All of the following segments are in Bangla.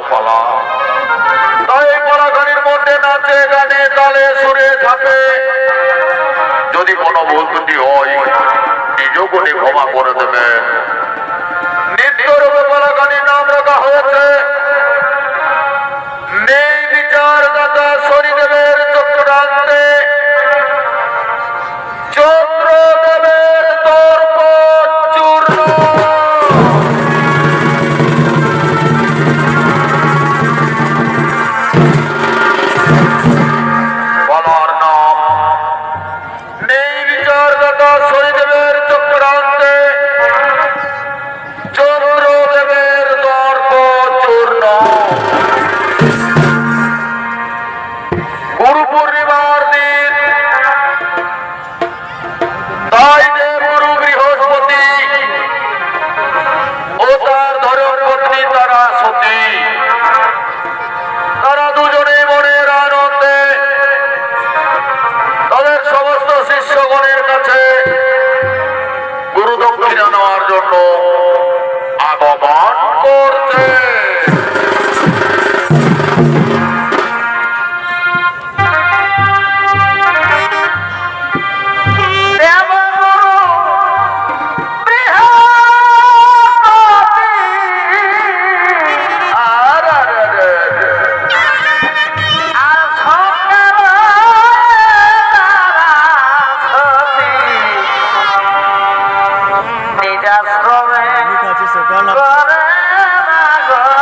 পালা তাই পলাখানির মধ্যে নাচে গানে তালে সুরে থাকে। যদি কোনো ভুল ত্রুটি হয় নিজ গুণে ক্ষমা করে দেবে। নিত্যরূপে পলাখানির নাম রাখা হয়েছে। নেই বিচার দাতা শনিদেবের চক্রান্তে চন্দ্রদেবের দর্প চূর্ণ। বলার নাম নেই বিচার দাতা শনিদেবের চক্রান্তে চন্দ্রদেবের দর্প চূর্ণ। গুরু পূর্ণিমার দিন তাই দেবগুরু বৃহস্পতি ও তার ধর্মপত্নী তারা সতী তারা দুজনে মনের আনন্দে তাদের সমস্ত শিষ্যগণের কাছে গুরু দক্ষিণা নেওয়ার জন্য আগমন করছে। নিজাশ্রমে করে না গো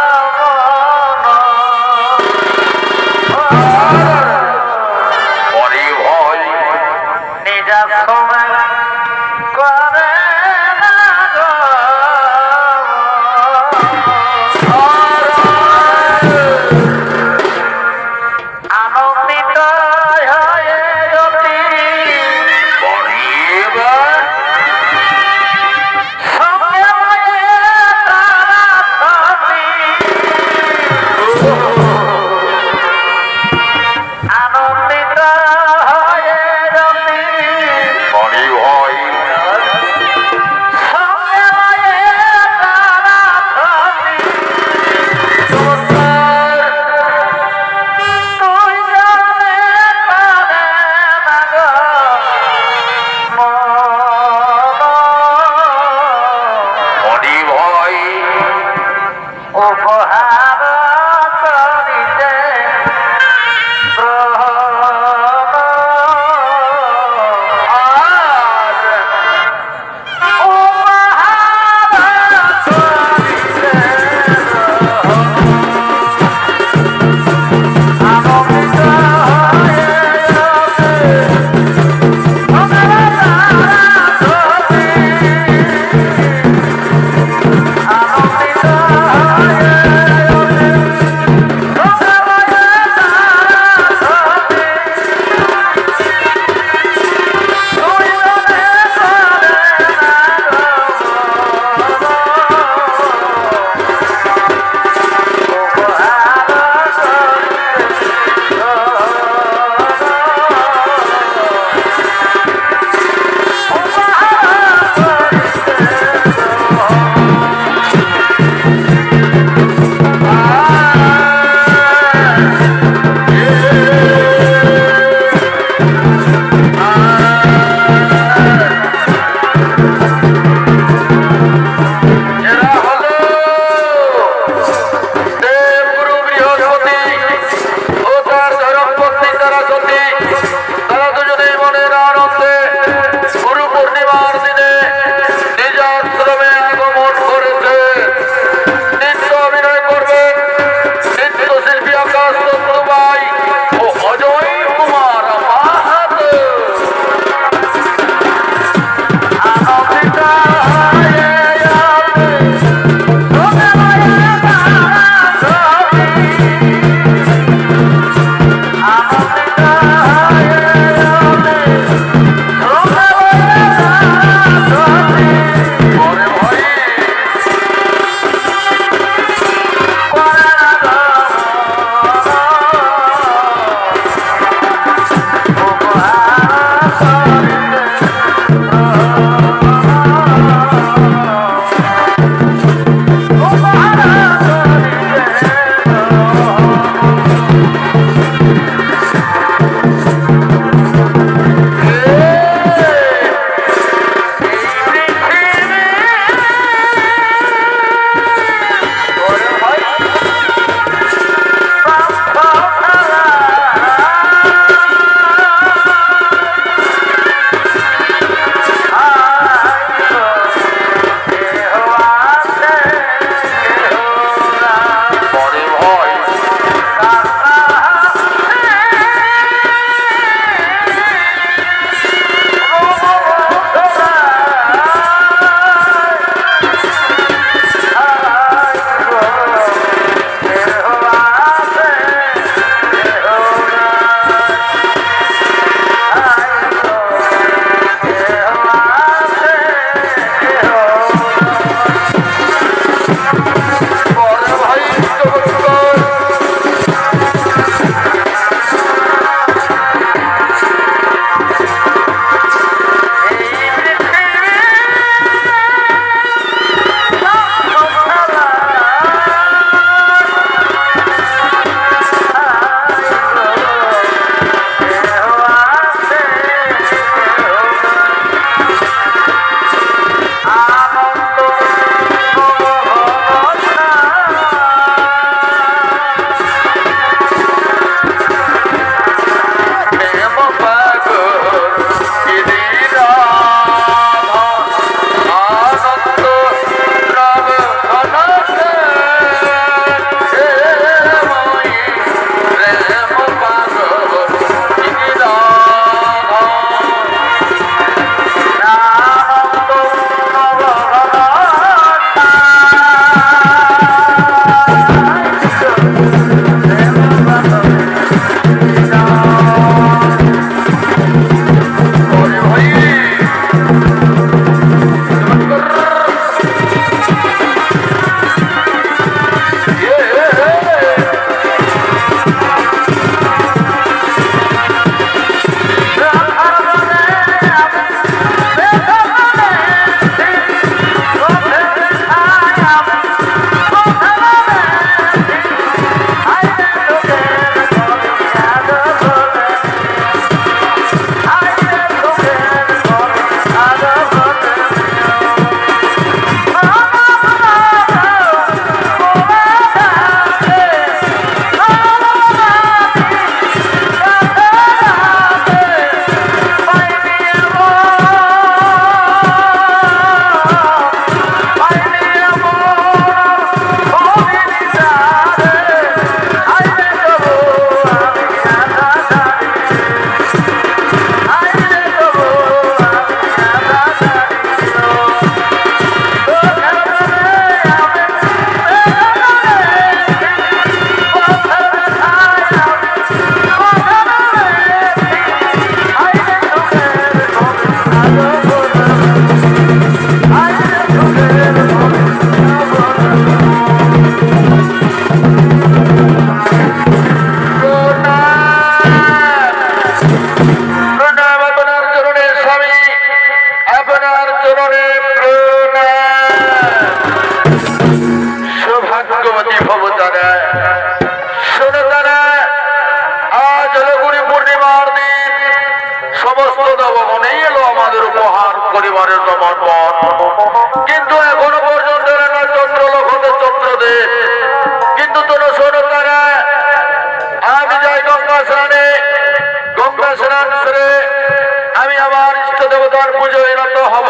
হব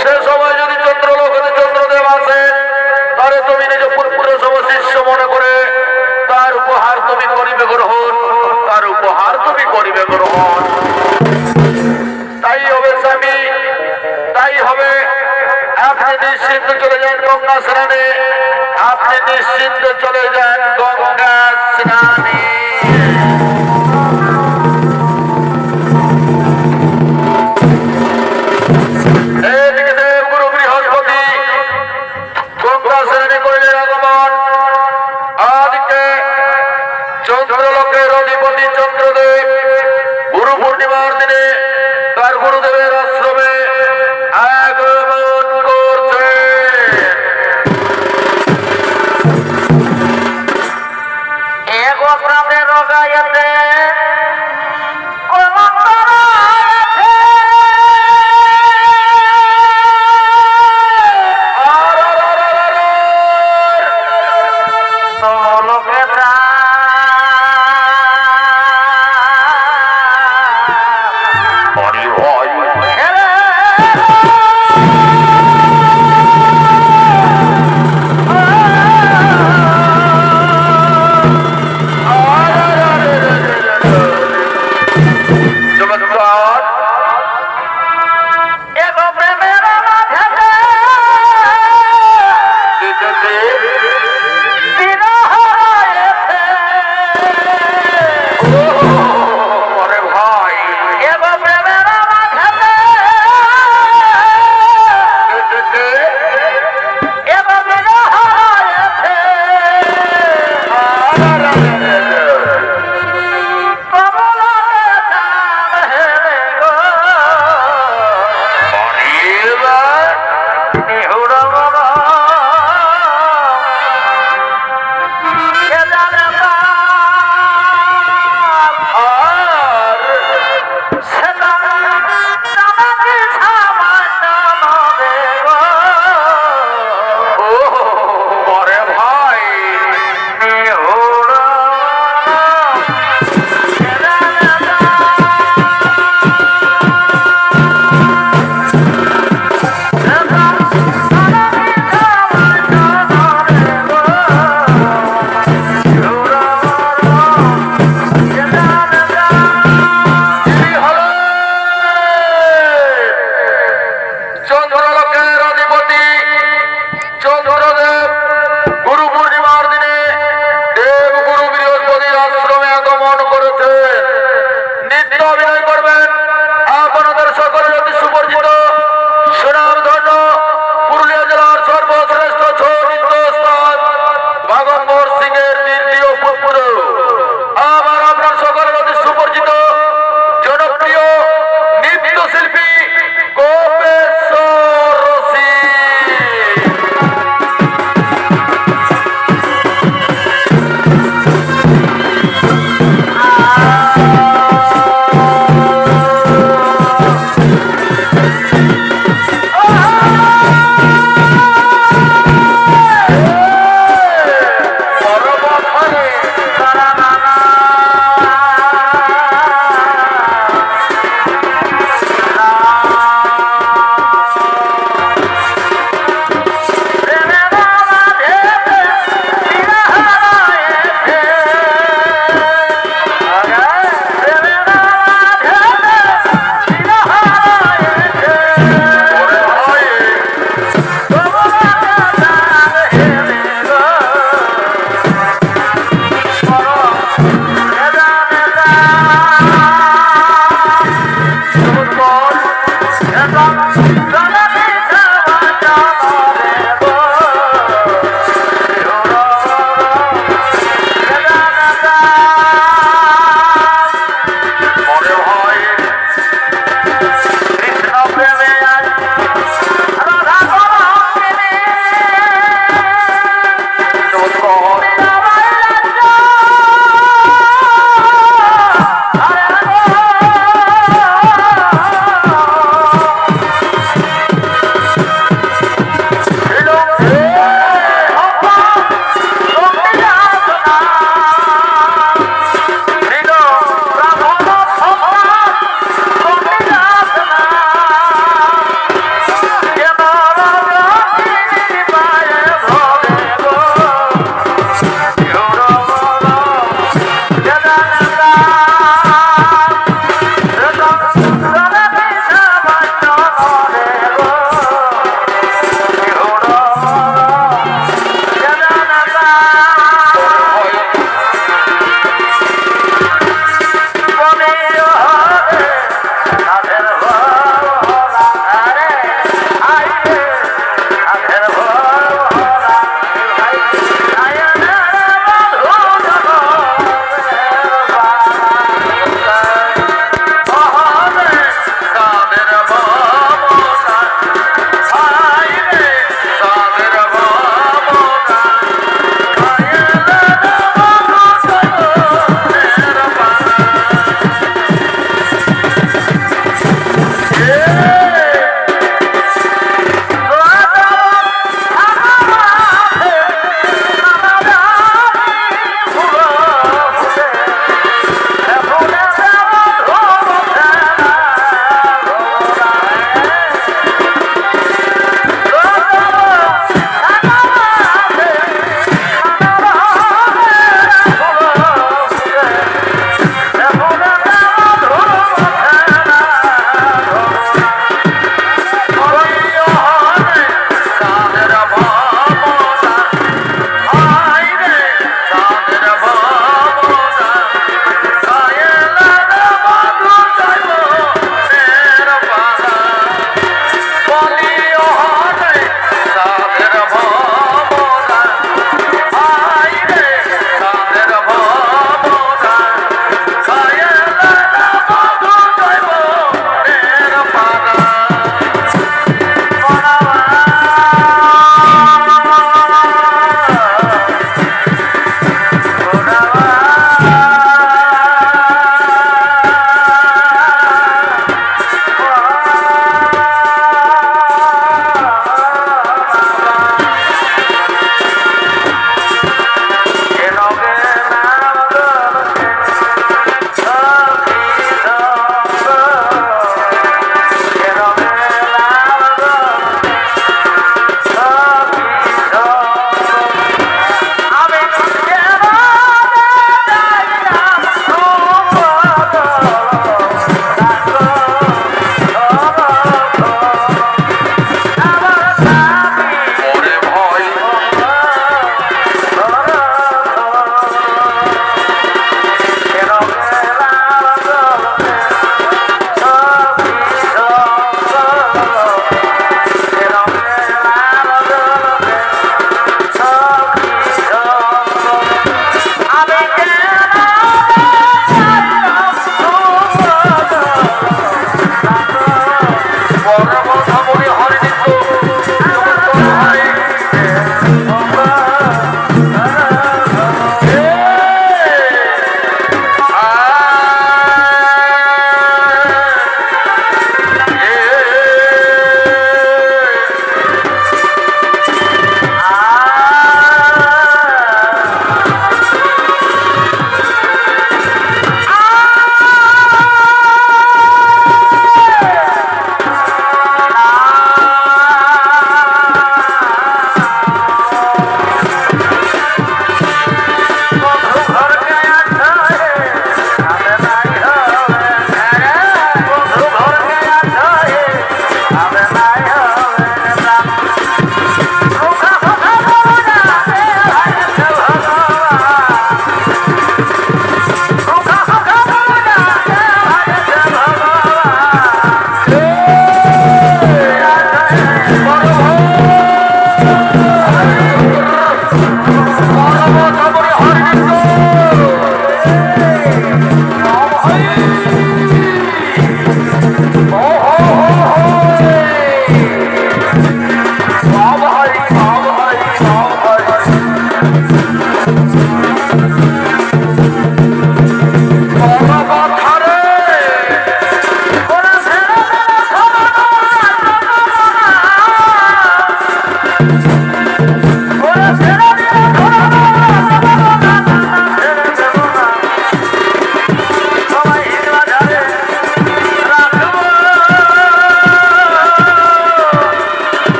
সে সময় যদি চন্দ্রলোকে চন্দ্রদেব আসেন তাহলে তুমি নিজ পুরপুরে সব শিষ্য মনে করে তার উপহার তুমি করিবে গ্রহণ, তার উপহার তুমি করিবে গ্রহণ। তাই হবে স্বামী, তাই হবে। আপনি নিশ্চিন্ত চলে যান গঙ্গা স্নানে, আপনি নিশ্চিন্ত চলে যান গঙ্গা স্নানে। এদিকে দেবগুরু বৃহস্পতি গঙ্গা স্নানে করিলেন আগমন। আদিকে চন্দ্রলোকের অধিপতি চন্দ্রদেব গুরু পূর্ণিমার দিনে তার গুরুদেবের আশ্রমে আগমন করছে।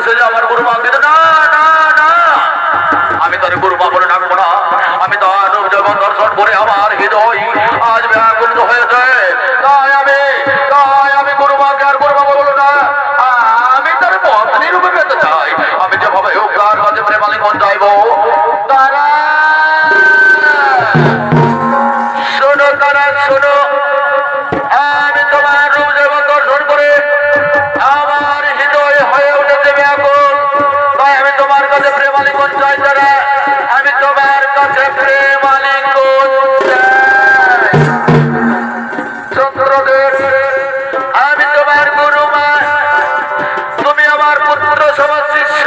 সে যে আমার গুরু মা, কিন্তু না না না, আমি তার গুরু মা বলে ডাকবো না। আমি তার রূপ যখন দর্শন করে আমার হৃদয় আজ ব্যাকুলিত হয়েছে, তাই আমি গুরু মাকে আর গুরু মা বলবো না। আমি তার পত্নী রূপে পেতে চাই। আমি যেভাবে হোক তার কাছে প্রেমালিঙ্গন চাইবো। তারা শোনো, তারা শোনো, আমি তোমার রূপ যখন দর্শন করে আমার হৃদয় হয়ে উঠেছে ব্যাকুল, তাই আমি তোমার কাছে প্রেমালিঙ্গন চাই। তারা আমি তোমার কাছে প্রেমালিঙ্গন চাই। চন্দ্রদেব, আমি তোমার গুরু মা, তুমি আমার পুত্র সমাজ শিষ্য,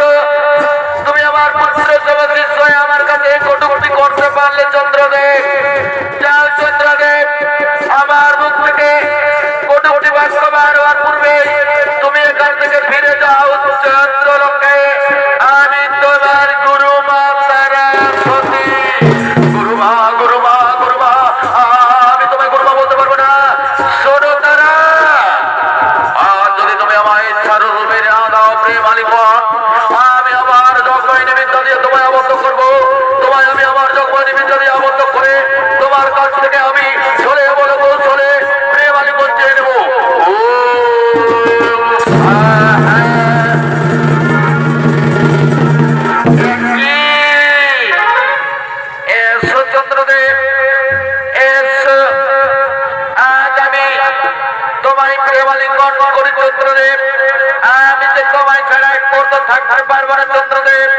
তুমি আমার পুত্র সমাজ শিষ্য, আমার কাছে এই কটূক্তি করতে পারলে চন্দ্রদেব যাও। চন্দ্রদেব, আমার মুখ থেকে কটূক্তি বাক্য বার হওয়ার পূর্বে তুমি এখান থেকে ফিরে যাও চন্দ্রলোকে। আমি তোমার গুরু মা তারা সতী। গুরু মা, গুরু মা, গুরু মা, আমি তোমায় গুরু মা বলতে পারবো না। শোনো তারা, আর যদি তুমি আমার ইচ্ছার রূপে না দাও প্রেমালিঙ্গন, আমি আমার যজ্ঞ নিমিত্ত দিয়ে তোমায় আবদ্ধ করবো। তোমায় আমি আমার যজ্ঞ নিমিত্ত দিয়ে আবদ্ধ করে তোমার কাছ থেকে আমি চলে বলে চলে প্রেমালিঙ্গন চেয়ে নেবো। এসো চন্দ্রদেব, এসো, আজ আমি তোমায় প্রেমালিঙ্গন করি চন্দ্রদেব। আমি যে তোমায় ছাড়া এক মুহূর্ত থাকতে পারবো না চন্দ্রদেব,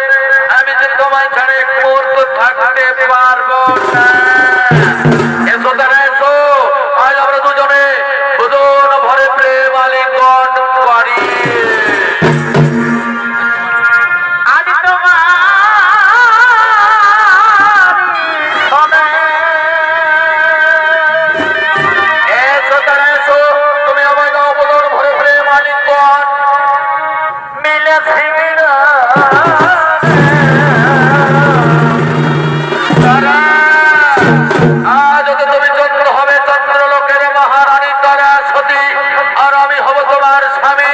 আমি যে তোমায় ছাড়া এক মুহূর্ত থাকতে পারবো না। এসো তারা এসো, আজ আমরা দুজনে দুজন ভরে প্রেমালিঙ্গন করি। আমি তোমার এসো তারা এসো, তুমি আমায় দাও দুজন ভরে প্রেমালিঙ্গন মিলেছে তারা। আজ তুমি চন্দ্র হবে চন্দ্রলোকের মহারানী তারা সতী, আর আমি হব তোমার স্বামী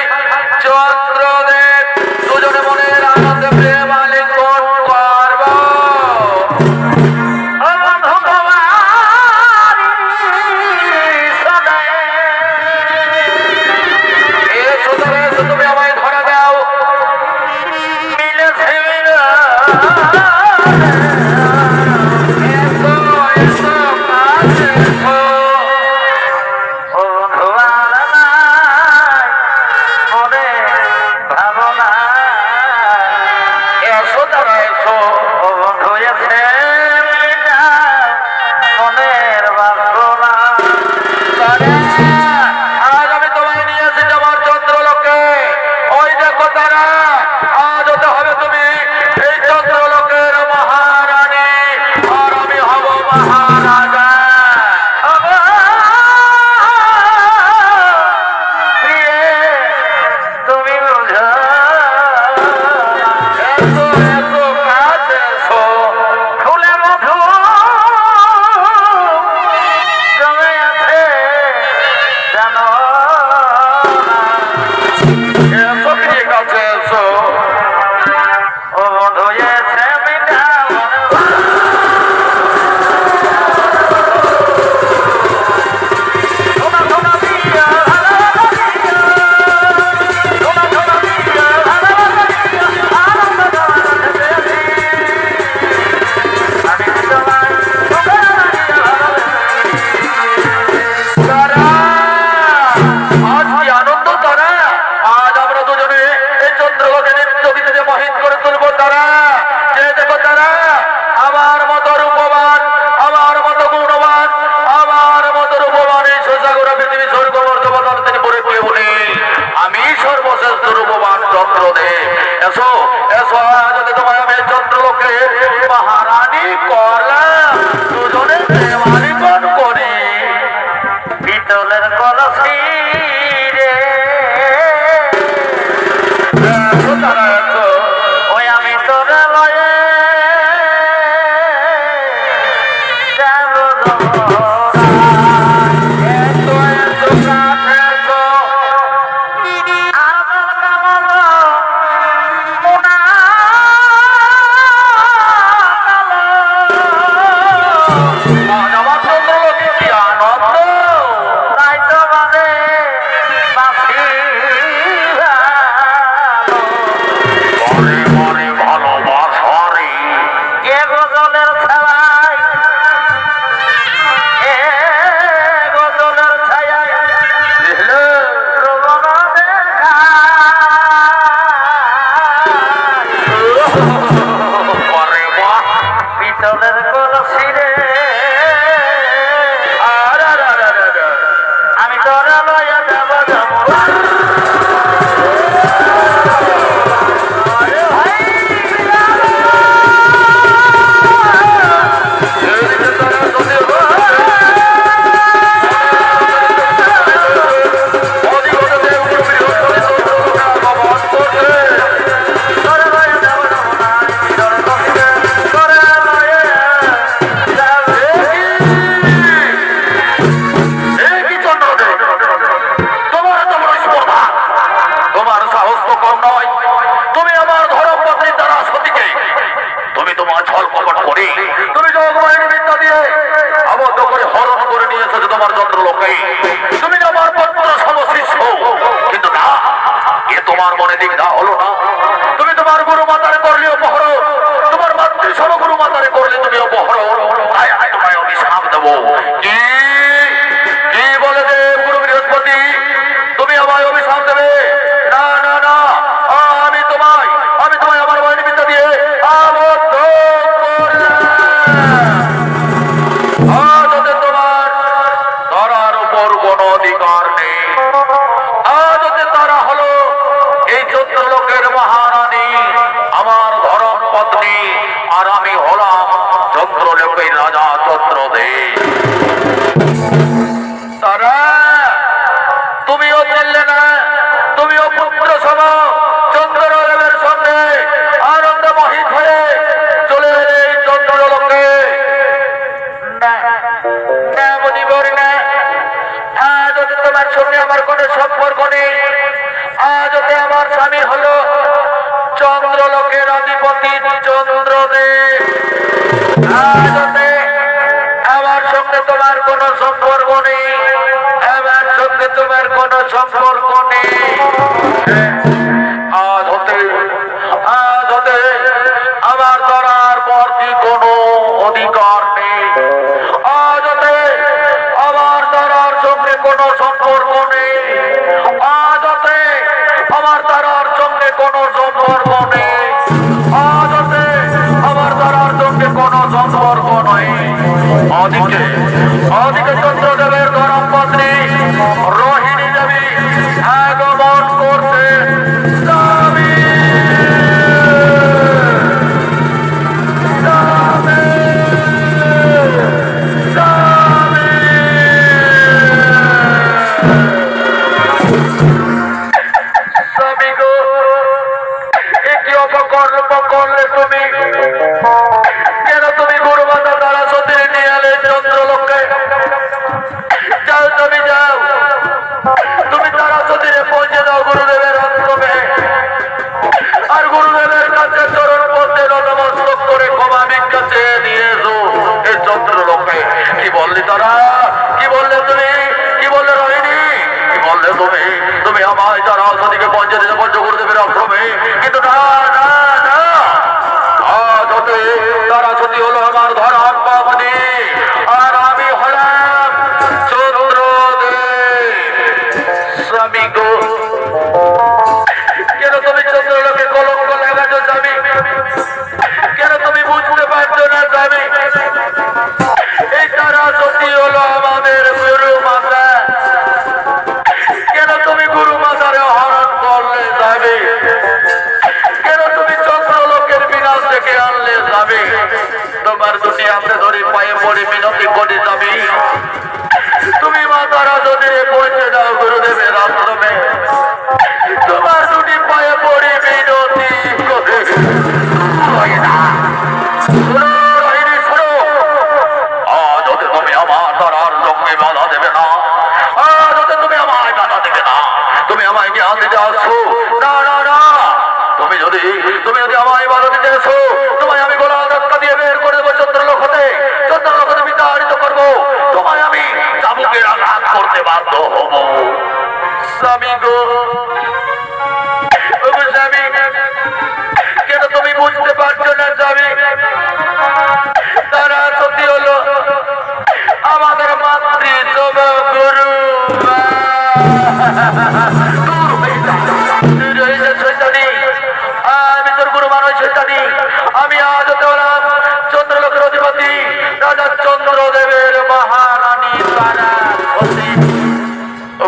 চন্দ্রদেব। দুজনে মনের আনন্দে প্রেমালিঙ্গন করব। এসো তারা এসো, তুমি আমায় ধরা দাও মিলেছে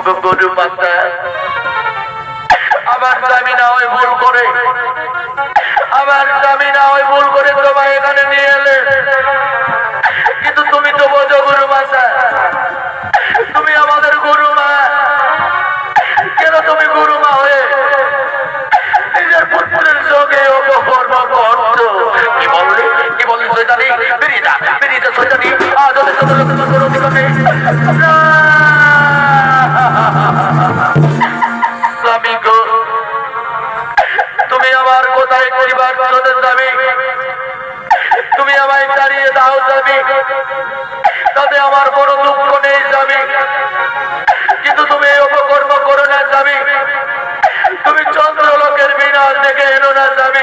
গরু মাতা আমার স্বামী না ওই ভুল করে তোমায় এখানে নিয়ে এলে, কিন্তু তুমি তো বোঝো গরু মাতা তুমি আমাদের গরু মা। কেন তুমি গরু মা হয়ে নিজের পুত্রের সঙ্গে অপকর্ম করছো? কি বললি শয়তানি? বেরিয়ে যা শয়তানি। আজ ওদের কোনো অধিকার নেই। স্বামী গো, তুমি আমার কোথায় পরিবার চলে যাবে? তুমি আমায় তাড়িয়ে দাও যাবে, তাতে আমার বড় দুঃখ নেই যাবে, কিন্তু তুমি অপকর্ম করো না যাবে। তুমি চন্দ্রলোকের বিনাশ দেখে এলো না যাবে।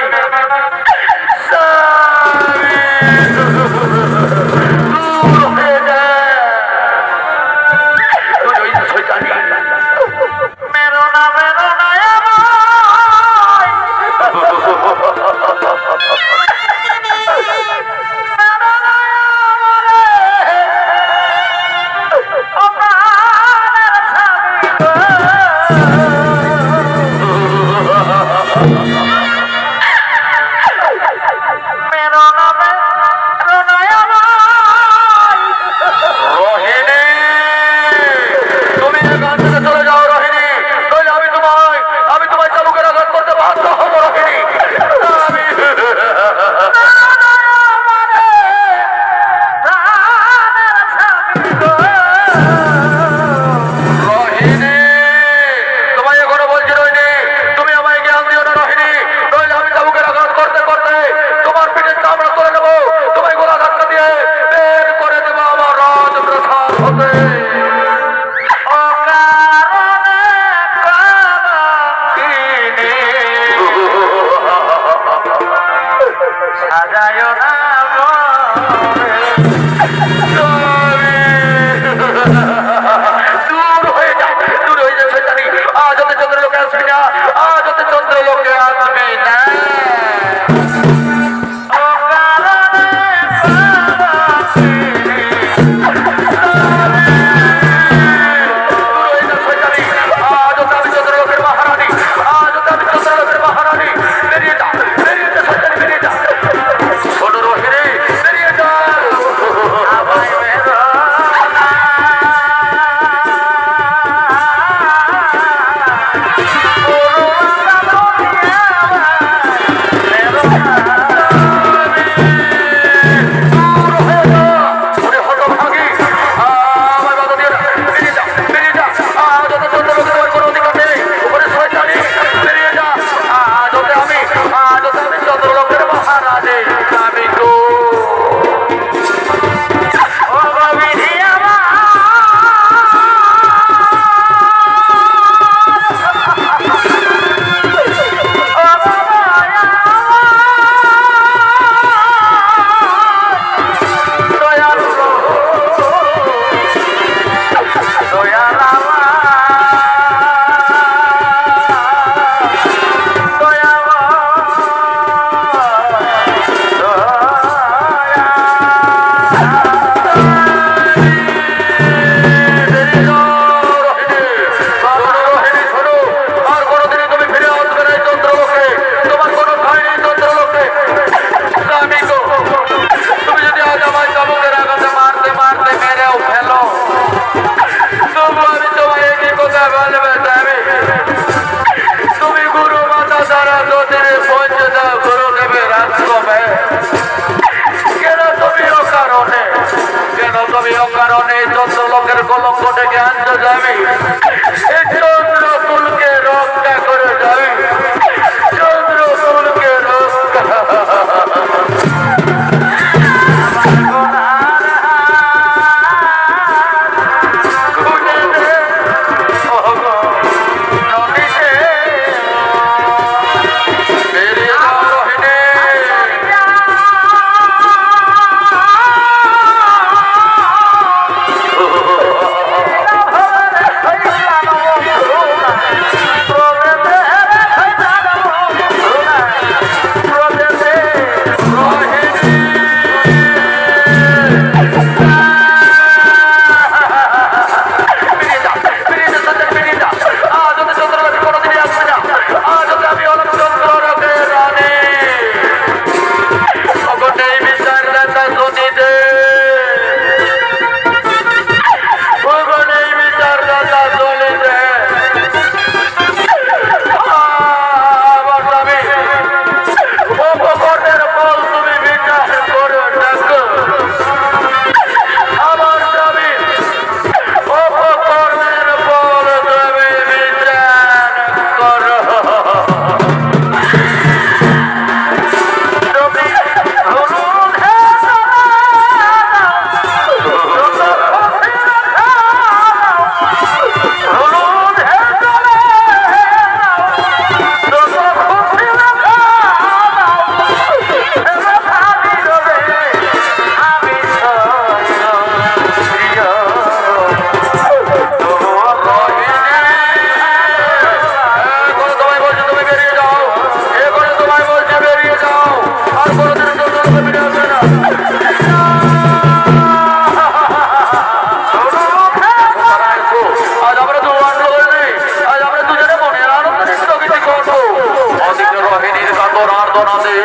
রওনা দে।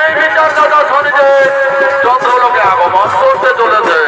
এই বিচার কথা শুনিতে চন্দ্রলোকে আগমন করতে চলেছে।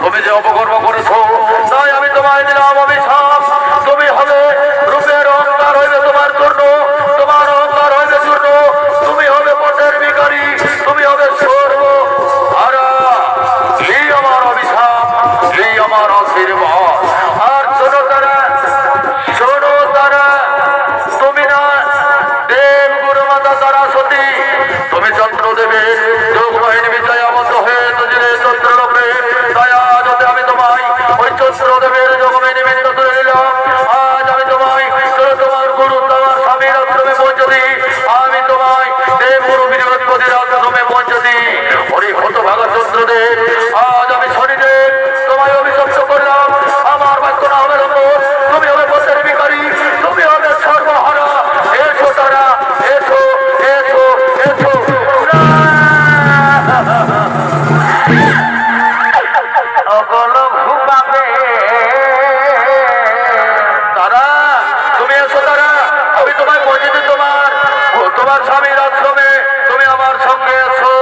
তুমি যে অপকর্ম করেছো তাই আমি তোমায় দিলাম অভিশাপ। তুমি হবে রূপের অহংকার হইবে তোমার জন্য, তোমার অহংকার হইবে জন্য, তুমি হবে পথের ভিখারি, তুমি হবে স্বর্গ হারা। এই আমার অভিশাপ, এই আমার আশীর্বাদ। আর শোনো তারা, তুমি না দেব গুরু মাতা তারা সতী, তুমি চন্দ্রদেবের যোগ বাহিনী বিজয় আবদ্ধ হয়ে তুজিরে চন্দ্রলোকে। তাই আজ আমি তোমায় ওই চন্দ্রদেবের যোগমে নিমিত্ত তুলে নিলাম। আজ আমি তোমায় তোমার গুরু তোমার স্বামীর আশ্রমে পৌঁছে দিই। আমি তোমায় দেব গুরু বৃহস্পতির আশ্রমে পৌঁছে দিই। ওই হতভাগা চন্দ্রদেব, আজ আমি শনিদেব তোমায় অভিশপ্ত করলাম। আমার বাক্য না হবে লম্বন, তুমি হবে পথের ভিখারি, তুমি হবে সর্বহারা। এসো তারা, এসো এসো এসো। তারা, তুমি এসো তারা, আমি তোমায় পৌঁছে দিই তোমার স্বামীর আশ্রমে। তুমি আমার সঙ্গে এসো।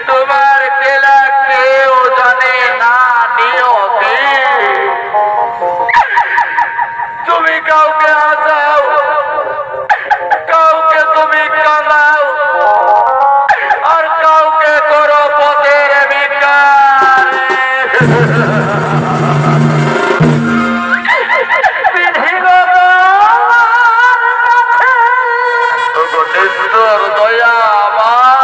তোমার কেলা কেউ জানে না নিয়তি। তুমি কাউকে হাসাও, কাউকে তুমি কাঁদাও, আর কাউকে করো পথের ভিখারি। নিষ্ঠুর দয়া আমার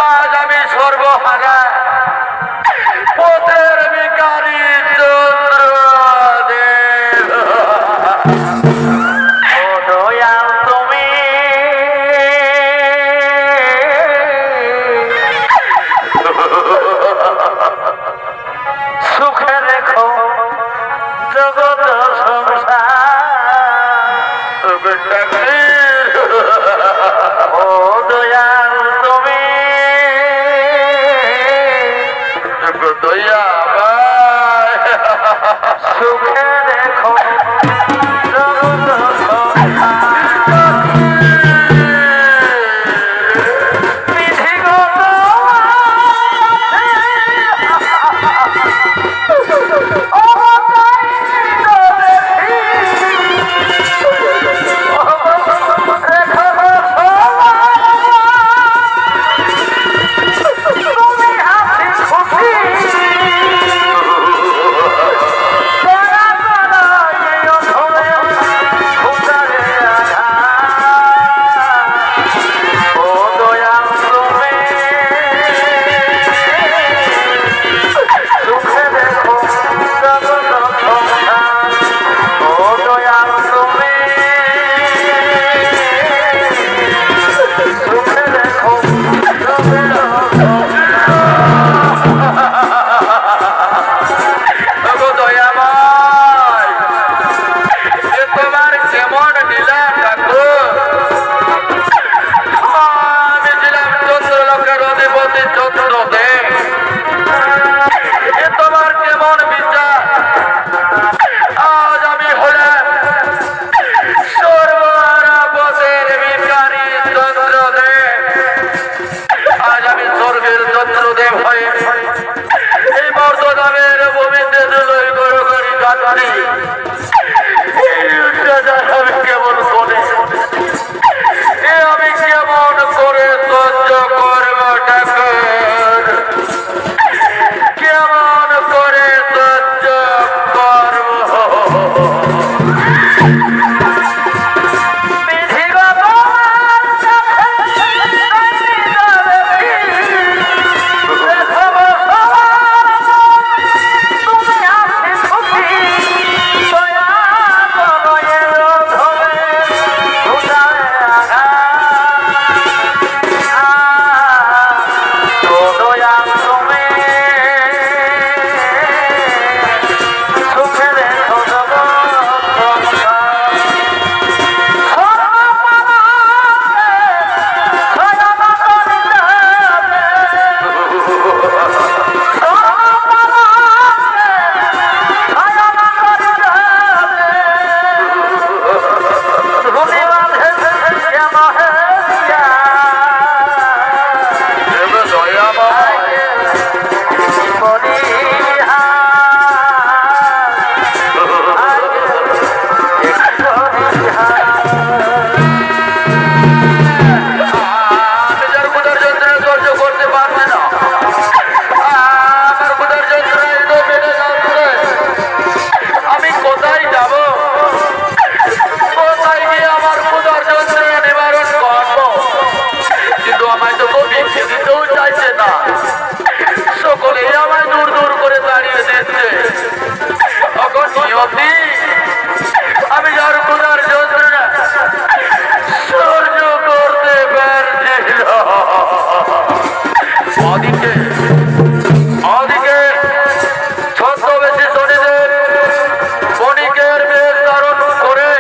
আজ আমি সর্বহারা পথের ভিখারি চন্দ্রদেব। ও দয়াল তুমি সুখে রেখো জগৎ সংসার। ও দয়াল তুমি দয়া সুখে দেখো জগৎ সংসার। বিধিগত আমায় দূর দূর করে দাঁড়িয়ে দিচ্ছে। তখন নিয়তি আমি যার ক্ষুধার যন্ত্রণা সহ্য করতে পারছি না। ওদিকে ছদ্মবেশী শনিদেব বণিকের বেশ ধারণ করে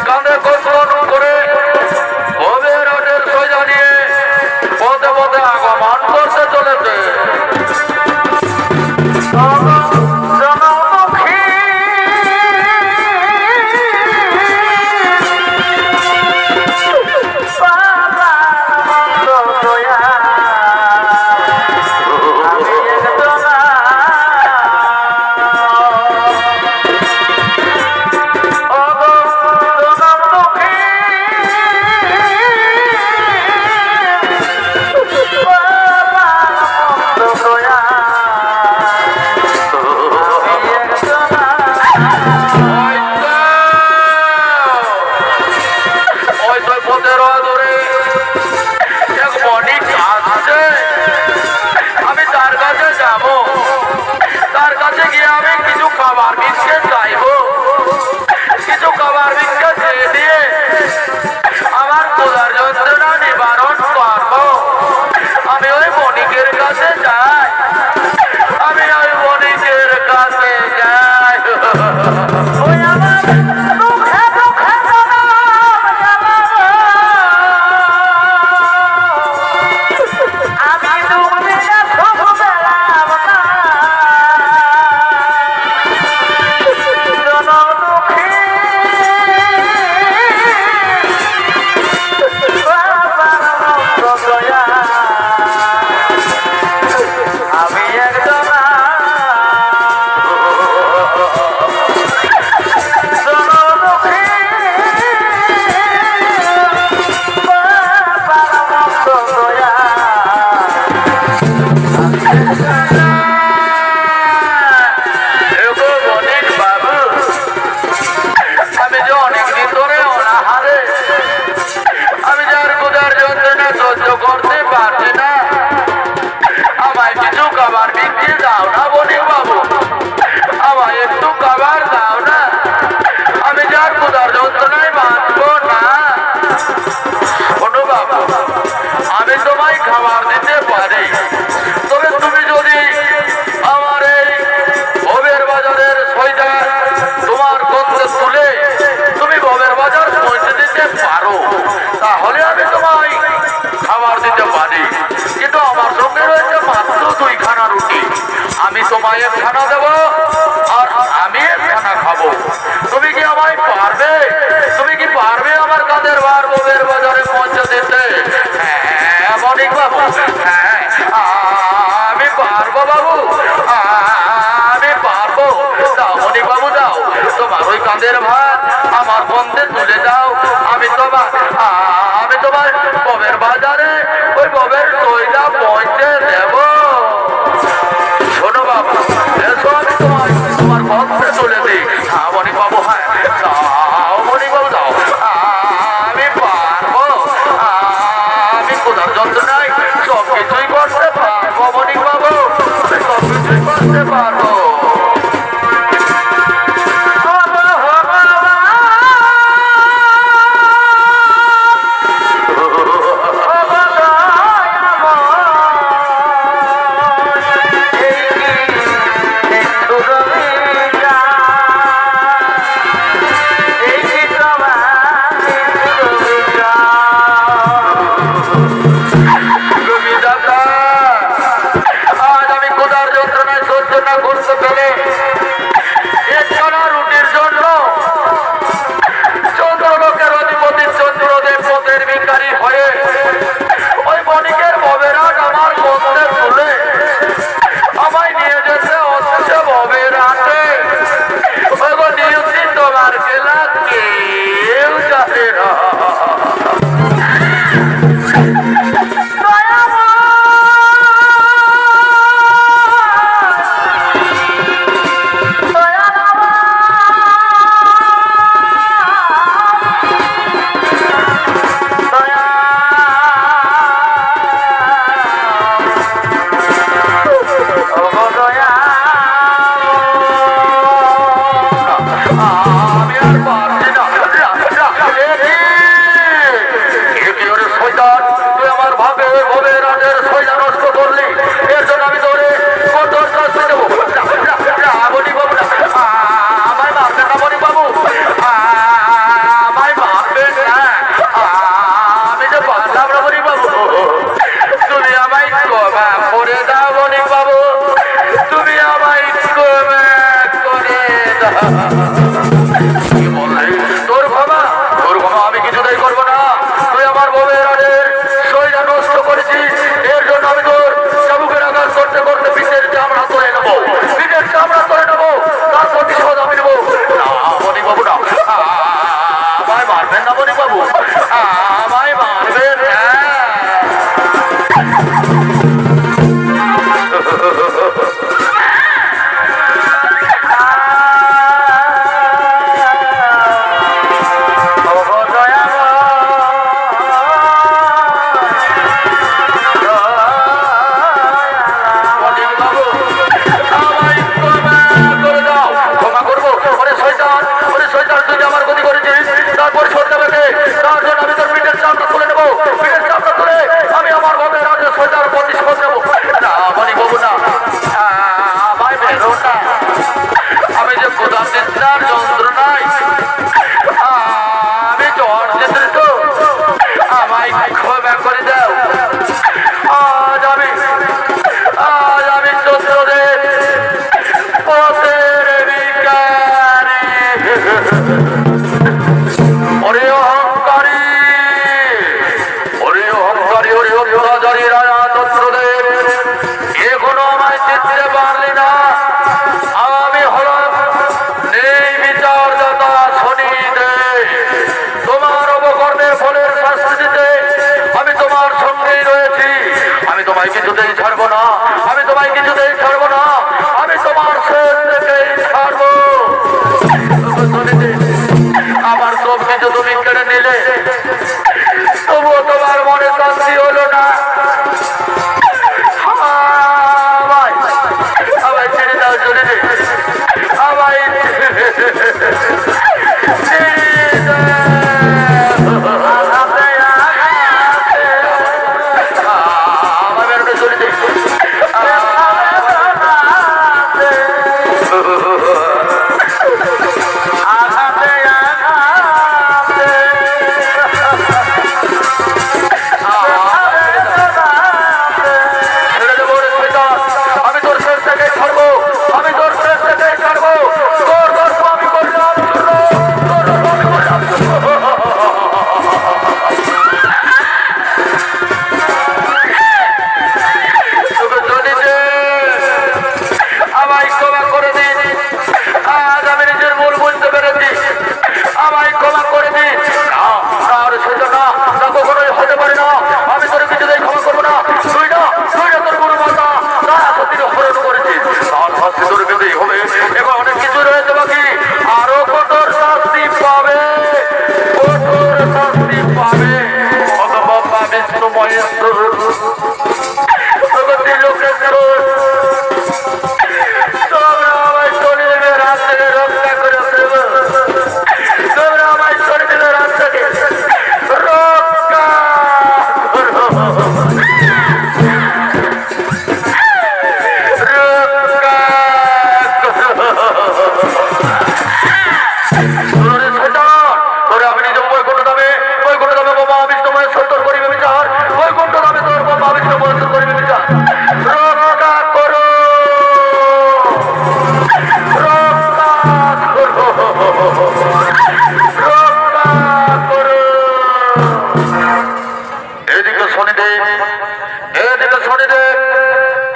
কাঁধে কসরণ করে ভবের হাটের সোজা নিয়ে পথে পথে আগমন করতে চলেছে। তোমায় খানা দেবো আর আমি খানা খাবো। তুমি কি আমায় পারবে? তুমি কি পারবে আমার কাঁধের ভার বউয়ের বাজারে পৌঁছে দিতে? হ্যাঁ বণিক বাবু, হ্যাঁ আমি পারবো বাবু, আমি পারবো। দাও বণিক বাবু দাও, তোমার ওই কাঁধের ভার আমার বন্ধে তুলে দাও। আমি তোমার বউয়ের বাজারে ওই বউয়ের দইটা পৌঁছে দেবো। শোনো বাবা, এসো আমি তোমার পথে চলে দিই। হ্যাঁ বণিক বাবু, হ্যাঁ দাও বণিক বাবু দাও। আমি পারবো, আমি কোথার যন্ত্রণায় সব কিছুই করতে পারবো বণিক বাবু, সব কিছুই করতে পারবো। কি বললে? তোর ক্ষমা আমি কিছুতেই করবো না। তুই আমার বউয়ের রাজের শরীরটা নষ্ট করেছিস, এর জন্য আমি তোর চাবুকের আঘাত করতে করতে পিঠের চামড়া তুলে নেবো, তার প্রতিশোধ আমি নেবো। না বণিক বাবু না, আমায় মারবেন না বণিক বাবু, আমায় মারবেন না। তারপর সরকার তার জন্য আমি তোর পিঠের চামড়া তুলে নেবো, পিঠের চামড়া তুলে আমি আমার ভবের রাজা সরকার প্রতিশোধ নেবো। না বণিক বাবু না, আমায় মেরো না। আমি যে প্রধান চিন্তার যন্ত্রণায় আমি জ্বর চিত্রিত, আমায় ক্ষমা করে দাও। আজ আমি চন্দ্রদেব পথের বিকারে ওরে অহংকারী ওরে অত্যাচারী রাজা চন্দ্রদেব, এখনো আমায় চিনতে পারলি না। আমি হলাম নেই বিচারদাতা শনিদেব। তোমার অবকর্মের ফলের শাস্তি দিতে আমি তোমার সঙ্গেই রয়েছি। আমি তোমায় কিছুতেই ছাড়বো না, আমি তোমায় কিছুতেই ছাড়বো না, আমি তোমার শেষ থেকেই ছাড়বো। আমার সব কিছু তুমি কেড়ে নিলে, তবুও তোমার মনে শান্তি হলো না। আমায় ছেড়ে দাও, চলে দে আমায় আমার বেরোটা চলে দে।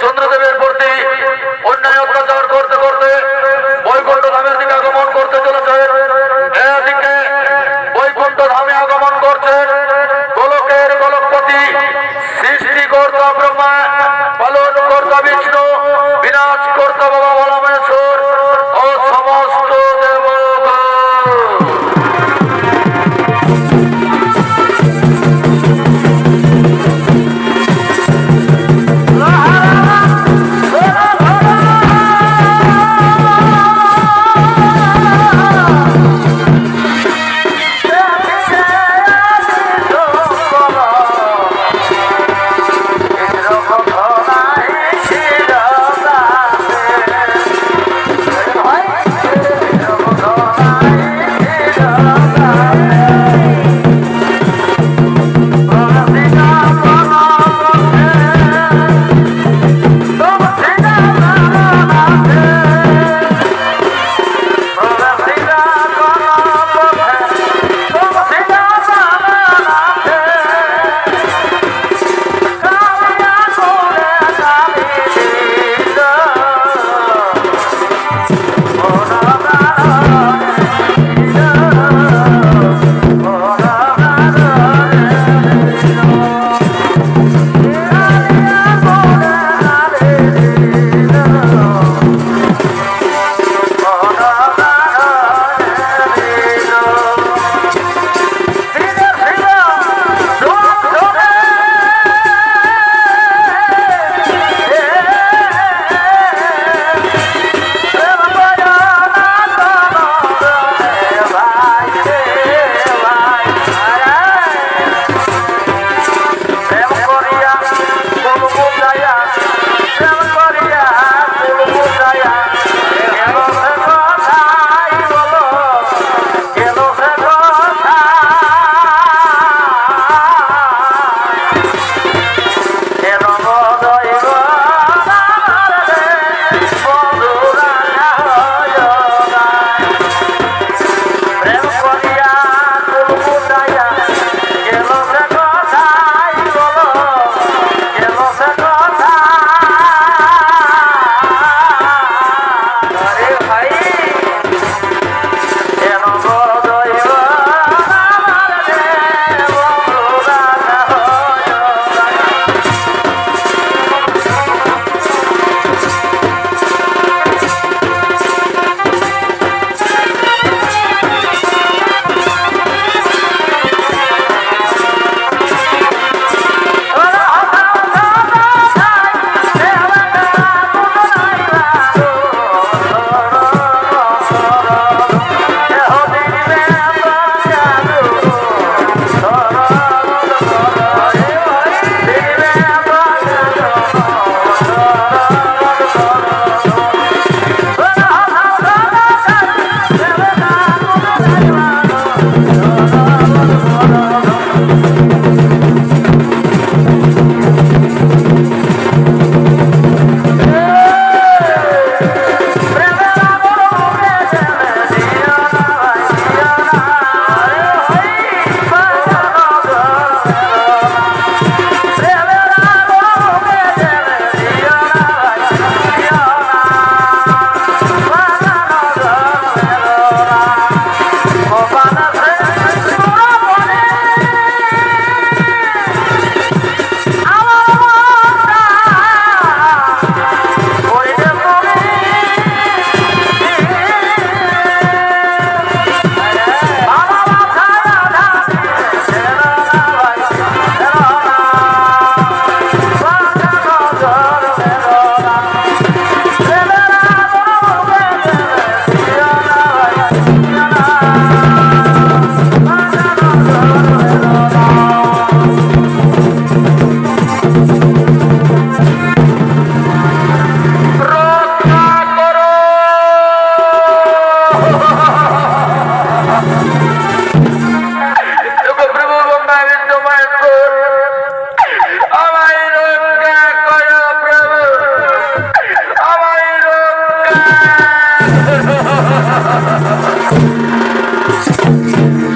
চন্দ্রদেবের প্রতি অন্যায় অত্যাচার করতে করতে বৈকুণ্ঠ ধামের দিকে আগমন করতে চলেছে। এদিকে বৈকুণ্ঠ ধামে আগমন করছে গোলকের গোলকপতি, সৃষ্টিকর্তা ব্রহ্মা, পালন কর্তা বিষ্ণু, বিনাশ কর্তা বাবা বলরামেশ্বর ও সমস্ত দেবগণ।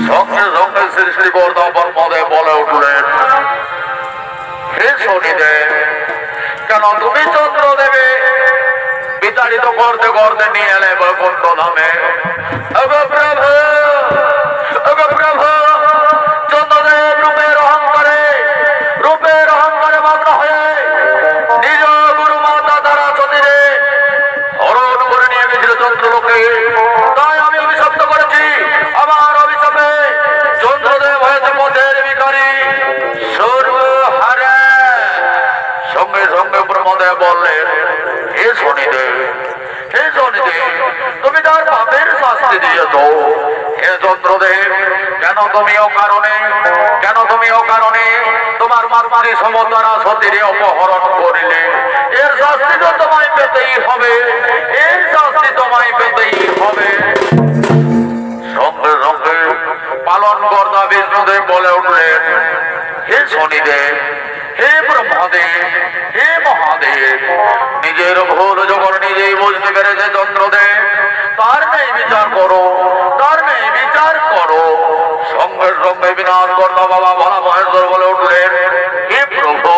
সঙ্গে সঙ্গে সৃষ্টিকর্তা পদ্মদেব বলে উঠলেন, হে শনিদেব, কেন তুমি চন্দ্রদেবে বিতাড়িত করতে করতে নিয়ে এলে বৈকুণ্ঠ ধামে? প্রভু, চন্দ্রদেব রূপের অহংকারে মাত্র হয়ে নিজ গুরু মাতা দ্বারা সতীরে হরণ করে নিয়ে গেছিল চন্দ্রলোকে। তাই আমি অভিশপ্ত করেছি, আমার অভিশাপে চন্দ্রদেব হয়েছে পথের ভিখারি, সর্বহারা। সঙ্গে সঙ্গে ব্রহ্মদেব বললেন, হে শনিদেব, তুমি তার পাপের শাস্তি দিয়েছ। হে চন্দ্রদেব, কেন তুমি অকারণে তোমার মাতৃ সমতারা সতীরে অপহরণ করিলে? এর শাস্তি তো তোমায় পেতেই হবে। সঙ্গে সঙ্গে পালন কর্তা বিষ্ণুদেব বলে উঠলেন, হে শনিদেব, হে ব্রহ্মদেব, হে মহাদেব, নিজের ভুল যখন নিজেই বুঝতে পেরেছে চন্দ্রদেব, তার নেই বিচার করো। সঙ্গে সঙ্গে বিনাশ কর্তা বাবা ভোলা মহেশ্বর বলে উঠলেন, হে প্রভু,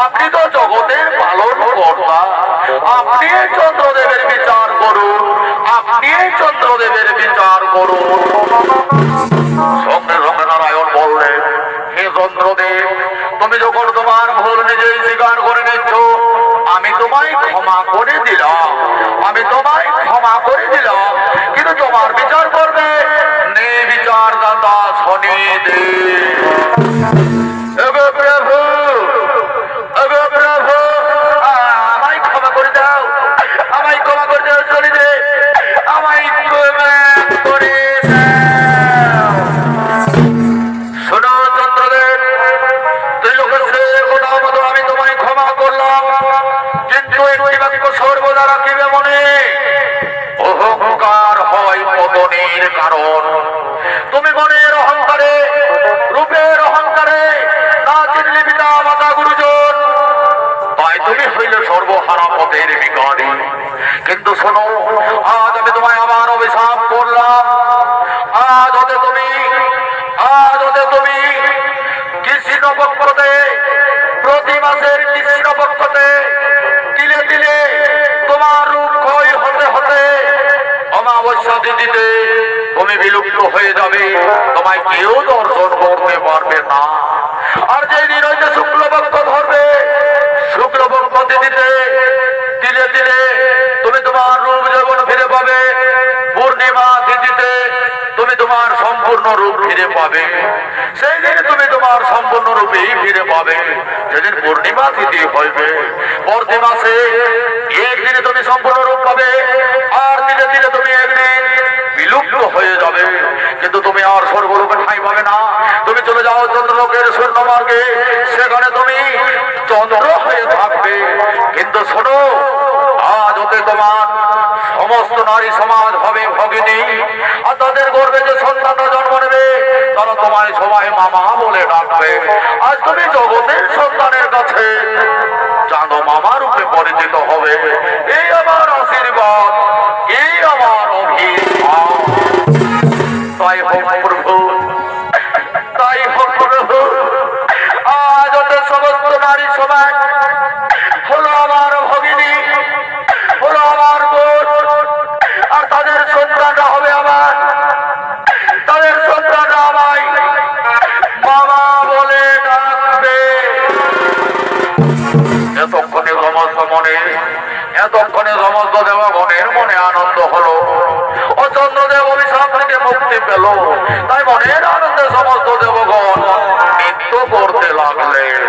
আপনি তো জগতের পালন কর্তা, আপনি চন্দ্রদেবের বিচার করুন। সঙ্গে সঙ্গে নারায়ণ বললেন, হে চন্দ্রদেব, তুমি যখন তোমার ভুল নিজেই স্বীকার করে নিচ্ছ, আমি তোমায় ক্ষমা করে দিলাম। কিন্তু তোমার বিচার করবে নির্বিচারদাতা শনিদেব। প্রভু, আমায় ক্ষমা করে দাও শনিদেব, আমায় ক্ষমা করে দাও। শোনো চন্দ্রদেব, তুই লোকের কথা মতো আমি তোমায় ক্ষমা করলাম, কিন্তু একটি বাক্য সর্বদা রাখিবে মনে, অহংকার হয় পতনের কারণ। তুমি মনের অহংকারে, রূপের অহংকারে না চিনলে পিতা মাতা গুরুজন, তাই তুমি হইলে সর্বহারা পথের ভিখারি। কিন্তু শোনো, আজ আমি তোমায় আমার অভিশাপ করলাম। আজ হতে তুমি কৃষ্ণপক্ষতে, প্রতি মাসের কৃষ্ণপক্ষতে তিলে তিলে তোমার রূপ ক্ষয় হতে হতে অমাবস্যা তিথিতে তুমি বিলুপ্ত হয়ে যাবে। তোমায় কেউ দর্শন করতে পারবে না। আর যে দিন হইতে শুক্লপক্ষ ধরবে, শুক্লপক্ষ তিথিতে তিলে তিলে তুমি তোমার রূপ যখন ফিরে পাবে। পূর্ণিমা তিথিতে তুমি তোমার সম্পূর্ণ রূপ ফিরে পাবে। সেই দিন তুমি তোমার সম্পূর্ণ রূপেই ফিরে পাবে, যেদিন পূর্ণিমা তিথি হইবে। প্রতি মাসে একদিনে তুমি সম্পূর্ণ রূপ পাবে, আর ধীরে ধীরে তুমি একদিন বিলুপ্ত হয়ে যাবে। কিন্তু তুমি আর স্বর্গরূপে ঠাঁই পাবে না। তুমি চলে যাও চন্দ্রলোকের স্বর্ণমার্গে, সেখানে তুমি চন্দ্র হয়ে থাকবে। কিন্তু শোনো, আজ হতে তোমার সমস্ত নারী সমাজ হবে ভগিনী, আর তাদের গর্ভে যে সন্তানরা জন্ম নেবে, তারা তোমায় সবাই মামা বলে ডাকবে। আজ তুমি জগতের সন্তানের কাছে জানো মামা রূপে পরিচিত হবে। এই আমার আশীর্বাদ, এই আমার অভিশাপ। তাই হোক প্রভু, আজ হতে সমস্ত নারী সমাজ হলো আমার ভগিনী, হলো আমার বোন, আর তাদের সন্তানরা হবে আমার, তাদের সন্তানরা আমায় মামা বলে ডাকবে। এতক্ষণে সমস্ত দেবগণের মনে আনন্দ হলো। ও চন্দ্রদেব অভিশাপ থেকে মুক্তি পেল। তাই মনের আনন্দে সমস্ত দেবগণ নৃত্য করতে লাগলেন।